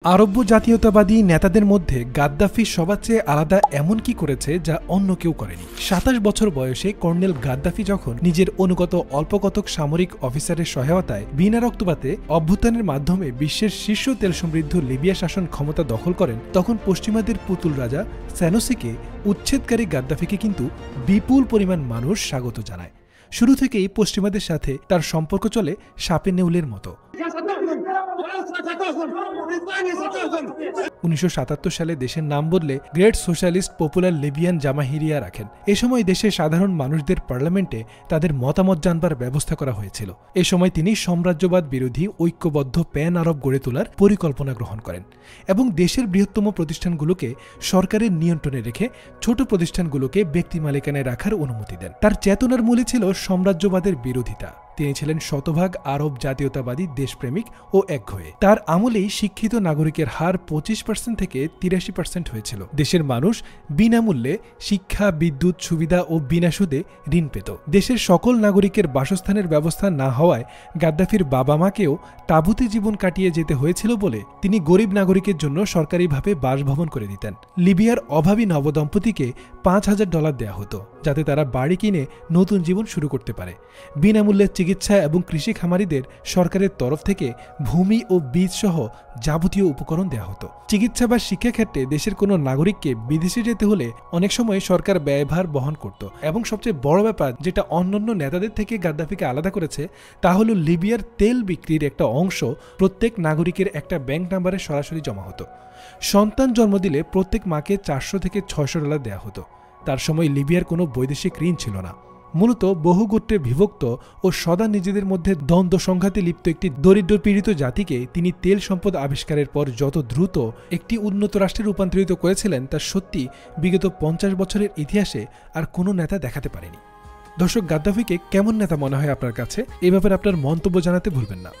আরব জাতীয়তাবাদী নেতাদের মধ্যে গাদ্দাফি সবার চেয়ে আলাদা এমন কি করেছে যা অন্য কেউ করেনি। ২৭ বছর বয়সে কর্নেল গাদ্দাফি যখন নিজের অনুগত অল্প কতক সামরিক অফিসারের সহায়তায় বিনা রক্তপাতে অভ্যুত্থানের মাধ্যমে বিশ্বের শীর্ষ তেল সমৃদ্ধ লিবিয়া শাসন ক্ষমতা দখল করেন, তখন পশ্চিমাদের পুতুল রাজা স্যানুসিকে উচ্ছেদকারী গাদ্দাফিকে কিন্তু বিপুল পরিমাণ মানুষ স্বাগত জানায়। শুরু থেকেই পশ্চিমাদের সাথে তার সম্পর্ক চলে সাপে নেউলের মতো। ১৯৭৭ সালে দেশের নাম বদলে গ্রেট সোশ্যালিস্ট পপুলার লিবিয়ান জামাহিরিয়া রাখেন। এ সময় দেশের সাধারণ মানুষদের পার্লামেন্টে তাদের মতামত জানবার ব্যবস্থা করা হয়েছিল। এ সময় তিনি সাম্রাজ্যবাদ বিরোধী ঐক্যবদ্ধ প্যান আরব গড়ে তোলার পরিকল্পনা গ্রহণ করেন এবং দেশের বৃহত্তম প্রতিষ্ঠানগুলোকে সরকারের নিয়ন্ত্রণে রেখে ছোট প্রতিষ্ঠানগুলোকে ব্যক্তি মালিকানায় রাখার অনুমতি দেন। তার চেতনার মূলে ছিল সাম্রাজ্যবাদের বিরোধিতা। তিনি ছিলেন শতভাগ আরব জাতীয়তাবাদী, দেশপ্রেমিক ও একঘয়ে। তার আমলেই শিক্ষিত নাগরিকের হার ২৫% থেকে ৮৩% হয়েছিল। দেশের মানুষ বিনামূল্যে শিক্ষা, বিদ্যুৎ সুবিধা ও বিনা সুদে ঋণ পেত। দেশের সকল নাগরিকের বাসস্থানের ব্যবস্থা না হওয়ায় গাদ্দাফির বাবা মাকেও তাঁবুতে জীবন কাটিয়ে যেতে হয়েছিল বলে তিনি গরিব নাগরিকের জন্য সরকারিভাবে বাসভবন করে দিতেন। লিবিয়ার অভাবী নবদম্পতিকে $৫,০০০ দেয়া হতো যাতে তারা বাড়ি কিনে নতুন জীবন শুরু করতে পারে। বিনামূল্যে চিকিৎসা এবং কৃষি খামারিদের সরকারের তরফ থেকে ভূমি ও বীজ সহ যাবতীয় উপকরণ দেওয়া হতো। চিকিৎসা বা শিক্ষাক্ষেত্রে দেশের কোনো নাগরিককে বিদেশে যেতে হলে অনেক সময় সরকার ব্যয়ভার বহন করত। এবং সবচেয়ে বড় ব্যাপার, যেটা অন্যান্য নেতাদের থেকে গাদ্দাফিকে আলাদা করেছে, তা হল লিবিয়ার তেল বিক্রির একটা অংশ প্রত্যেক নাগরিকের একটা ব্যাংক নাম্বারে সরাসরি জমা হতো। সন্তান জন্ম দিলে প্রত্যেক মাকে $৪০০ থেকে $৬০০ দেওয়া হতো। তার সময় লিবিয়ার কোনো বৈদেশিক ঋণ ছিল না। মূলত বহু গোত্রে বিভক্ত ও সদা নিজেদের মধ্যে দ্বন্দ্ব সংঘাতে লিপ্ত একটি দরিদ্র পীড়িত জাতিকে তিনি তেল সম্পদ আবিষ্কারের পর যত দ্রুত একটি উন্নত রাষ্ট্রে রূপান্তরিত করেছিলেন, তা সত্যি বিগত ৫০ বছরের ইতিহাসে আর কোনো নেতা দেখাতে পারেনি। দর্শক, গাদ্দাফিকে কেমন নেতা মনে হয় আপনার কাছে? এ ব্যাপারে আপনার মন্তব্য জানাতে ভুলবেন না।